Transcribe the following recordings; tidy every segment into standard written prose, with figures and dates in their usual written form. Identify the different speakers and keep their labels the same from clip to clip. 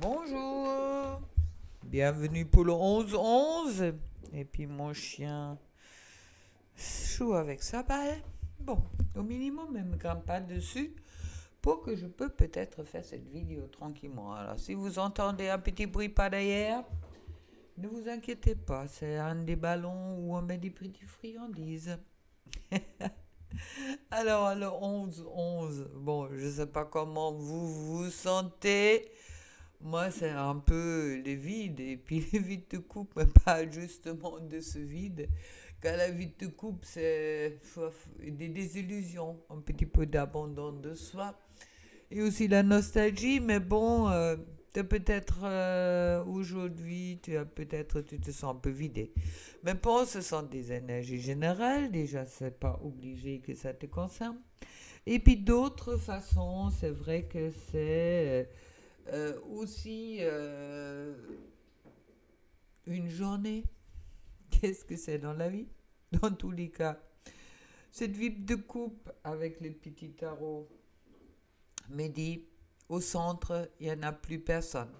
Speaker 1: Bonjour, bienvenue pour le 11-11. Et puis mon chien joue avec sa balle. Bon, au minimum, elle ne me grimpe pas dessus pour que je peux peut-être faire cette vidéo tranquillement. Alors, si vous entendez un petit bruit par derrière, ne vous inquiétez pas, c'est un des ballons où on met des petites friandises. Alors, le 11-11, bon, je ne sais pas comment vous vous sentez. Moi, c'est un peu les vides, et puis les vides te coupent, mais pas justement de ce vide. Quand la vie te coupe, c'est des désillusions, un petit peu d'abandon de soi, et aussi la nostalgie, mais bon, peut-être aujourd'hui, tu te sens un peu vidé. Mais bon, ce sont des énergies générales, déjà, c'est pas obligé que ça te concerne. Et puis d'autres façons, c'est vrai que c'est aussi une journée. Qu'est-ce que c'est dans la vie? Dans tous les cas, cette vie de coupe avec les petits tarots me dit, au centre, il n'y en a plus personne.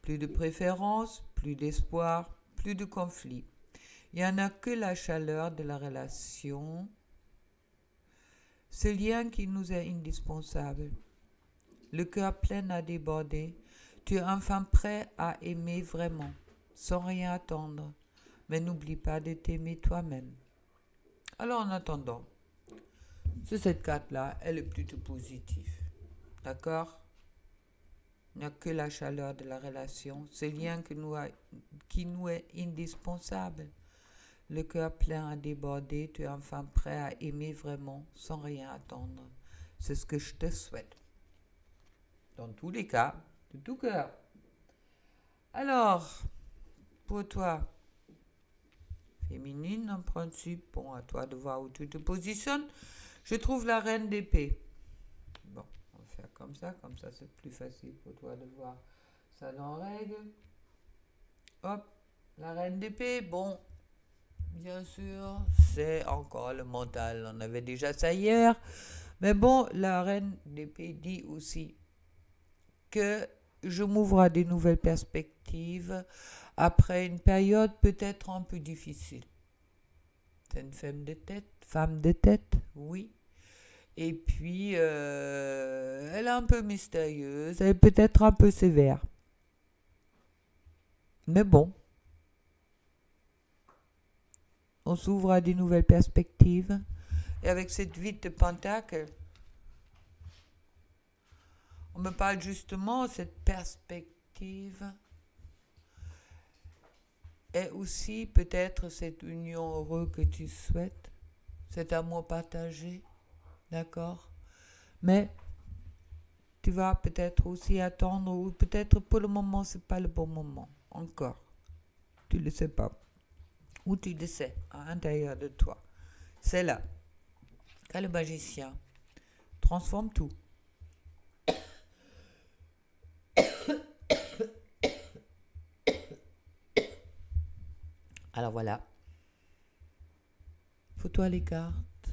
Speaker 1: Plus de préférence, plus d'espoir, plus de conflit. Il n'y en a que la chaleur de la relation, ce lien qui nous est indispensable. Le cœur plein à déborder, tu es enfin prêt à aimer vraiment, sans rien attendre. Mais n'oublie pas de t'aimer toi-même. Alors en attendant, sur cette carte-là, elle est plutôt positive. D'accord? Il n'y a que la chaleur de la relation, ce lien qui nous est indispensable. Le cœur plein à déborder, tu es enfin prêt à aimer vraiment, sans rien attendre. C'est ce que je te souhaite. Dans tous les cas, de tout cœur. Alors, pour toi, féminine en principe, bon, à toi de voir où tu te positionnes. Je trouve la reine d'épée. Bon, on va faire comme ça c'est plus facile pour toi de voir ça dans règle. Hop, la reine d'épée, bon, bien sûr, c'est encore le mental, on avait déjà ça hier. Mais bon, la reine d'épée dit aussi que je m'ouvre à des nouvelles perspectives après une période peut-être un peu difficile. C'est une femme de tête, oui. Et puis, elle est un peu mystérieuse, elle est peut-être un peu sévère. Mais bon, on s'ouvre à des nouvelles perspectives. Et avec cette vie de pentacle, on me parle justement de cette perspective et aussi peut-être cette union heureuse que tu souhaites, cet amour partagé, d'accord? Mais tu vas peut-être aussi attendre, ou peut-être pour le moment, c'est pas le bon moment, encore. Tu ne le sais pas. Ou tu le sais, à l'intérieur de toi. C'est là. Quand le magicien transforme tout. Alors voilà. Pour toi, les cartes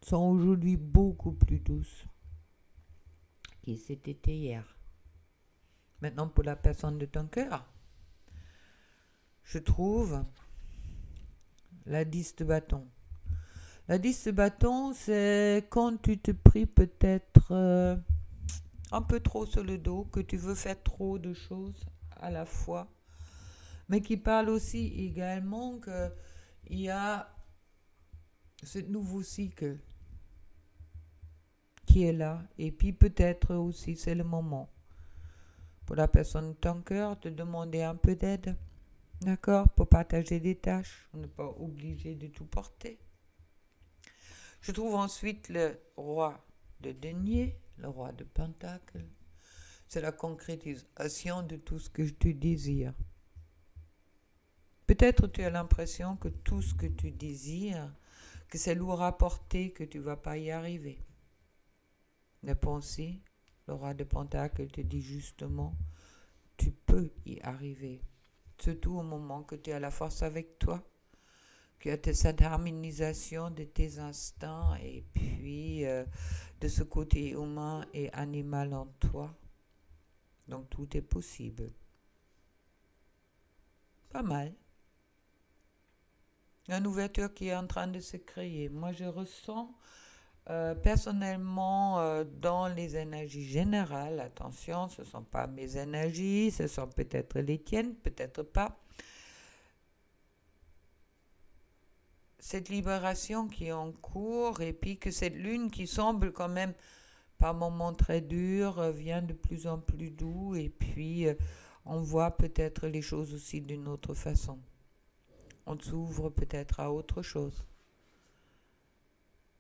Speaker 1: sont aujourd'hui beaucoup plus douces qu'ils c'était hier. Maintenant, pour la personne de ton cœur, je trouve la 10 de bâton. La 10 de bâton, c'est quand tu te pries peut-être un peu trop sur le dos, que tu veux faire trop de choses à la fois, mais qui parle aussi également qu'il y a ce nouveau cycle qui est là, et puis peut-être aussi c'est le moment pour la personne de ton cœur de demander un peu d'aide, d'accord, pour partager des tâches, on n'est pas obligé de tout porter. Je trouve ensuite le roi de denier, le roi de pentacle, c'est la concrétisation de tout ce que tu désires. Peut-être tu as l'impression que tout ce que tu désires, que c'est lourd à porter, que tu ne vas pas y arriver. Mais pensez, le roi de pentacle te dit justement, tu peux y arriver. Surtout au moment que tu as la force avec toi, que tu as cette harmonisation de tes instincts et puis de ce côté humain et animal en toi. Donc tout est possible. Pas mal. Une ouverture qui est en train de se créer. Moi, je ressens personnellement dans les énergies générales, attention, ce ne sont pas mes énergies, ce sont peut-être les tiennes, peut-être pas. Cette libération qui est en cours et puis que cette lune qui semble quand même par moments très dur, vient de plus en plus doux et puis on voit peut-être les choses aussi d'une autre façon. On s'ouvre peut-être à autre chose.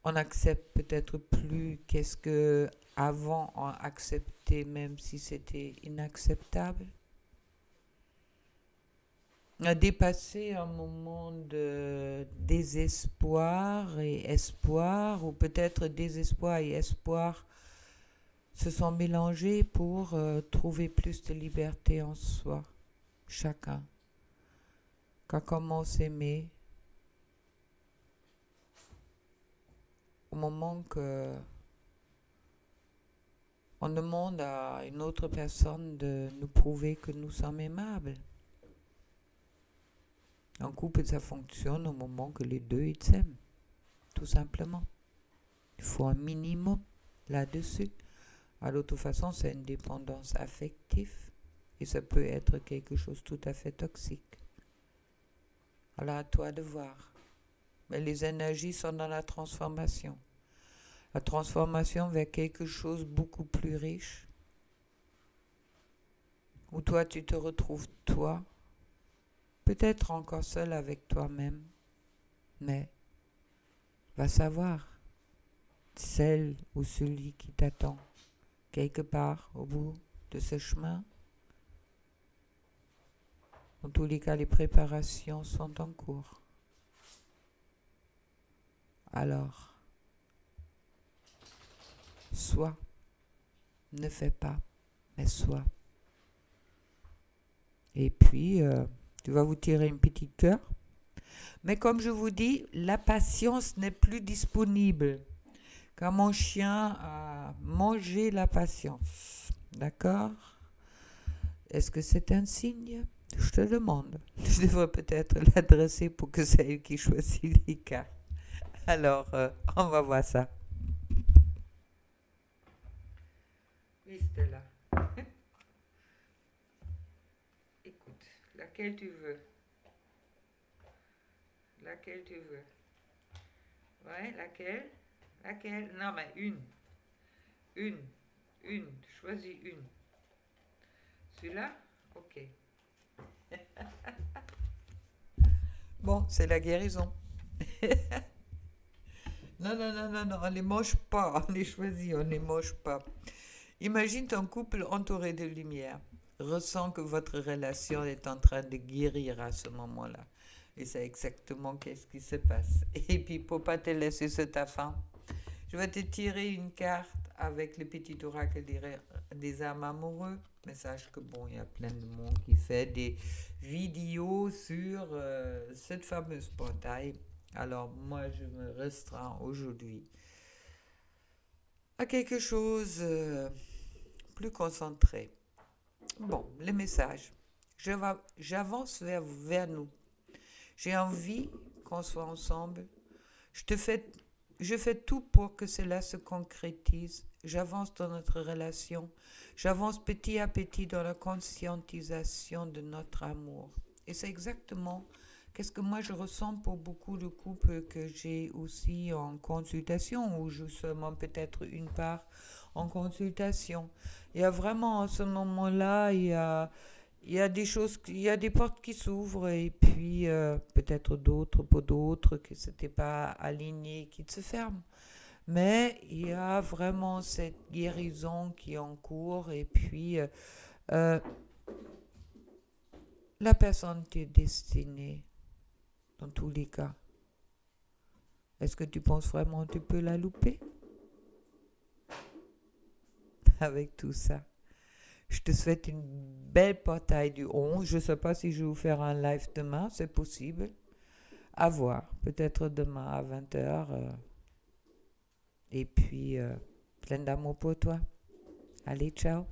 Speaker 1: On accepte peut-être plus qu'est-ce que avant on acceptait même si c'était inacceptable. On a dépassé un moment de désespoir et espoir, ou peut-être désespoir et espoir se sont mélangés pour trouver plus de liberté en soi, chacun. Quand on commence à s'aimer, au moment que on demande à une autre personne de nous prouver que nous sommes aimables. En couple, ça fonctionne au moment que les deux ils s'aiment, tout simplement. Il faut un minimum là-dessus. À l'autre façon, c'est une dépendance affective et ça peut être quelque chose de tout à fait toxique. Alors à toi de voir. Mais les énergies sont dans la transformation. La transformation vers quelque chose de beaucoup plus riche. Où toi, tu te retrouves toi. Peut-être encore seul avec toi-même. Mais va savoir. Celle ou celui qui t'attend. Quelque part au bout de ce chemin. En tous les cas, les préparations sont en cours. Alors, sois, ne fais pas, mais sois. Et puis, tu vas vous tirer une petite cœur. Mais comme je vous dis, la patience n'est plus disponible. Quand mon chien a mangé la patience. D'accord? Est-ce que c'est un signe? Je te demande. Je devrais peut-être l'adresser pour que c'est elle qui choisit les cartes. Alors, on va voir ça. Oui, Stella. Écoute, laquelle tu veux? Laquelle tu veux? Ouais, laquelle? Laquelle? Non, mais une. Une. Choisis une. Celui-là? Ok. Bon, c'est la guérison. Non, on les mange pas, on les choisit, on les mange pas. Imagine ton couple entouré de lumière. Ressens que votre relation est en train de guérir à ce moment-là. Et c'est exactement qu'est-ce qui se passe. Et puis, pour pas te laisser sur ta faim, je vais te tirer une carte avec le petit oracle des âmes amoureux. Mais sache que bon, il y a plein de monde qui fait des vidéos sur cette fameuse portail. Alors moi, je me restreins aujourd'hui à quelque chose plus concentré. Bon, le message. J'avance vers nous. J'ai envie qu'on soit ensemble. Je fais tout pour que cela se concrétise. J'avance dans notre relation. J'avance petit à petit dans la conscientisation de notre amour. Et c'est exactement qu'est-ce que moi je ressens pour beaucoup de couples que j'ai aussi en consultation, ou justement peut-être une part en consultation. Il y a vraiment à ce moment-là, il y a des choses, il y a des portes qui s'ouvrent et puis peut-être d'autres pour d'autres que c'était pas aligné qui se ferment. Mais il y a vraiment cette guérison qui est en cours et puis la personne t'est destinée dans tous les cas. Est-ce que tu penses vraiment que tu peux la louper avec tout ça? Je te souhaite une belle portail du 11. Je ne sais pas si je vais vous faire un live demain, c'est possible. À voir, peut-être demain à 20h. Et puis, plein d'amour pour toi. Allez, ciao.